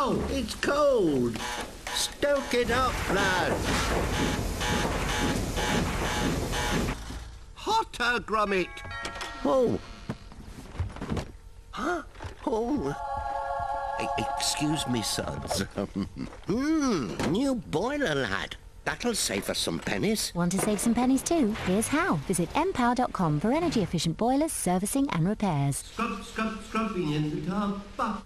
Oh, it's cold. Stoke it up, lad. Hotter, Gromit. Oh. Huh? Oh. Excuse me, Suds. New boiler, lad. That'll save us some pennies. Want to save some pennies too? Here's how. Visit npower.com for energy-efficient boilers, servicing and repairs. Scrubbing in the tub.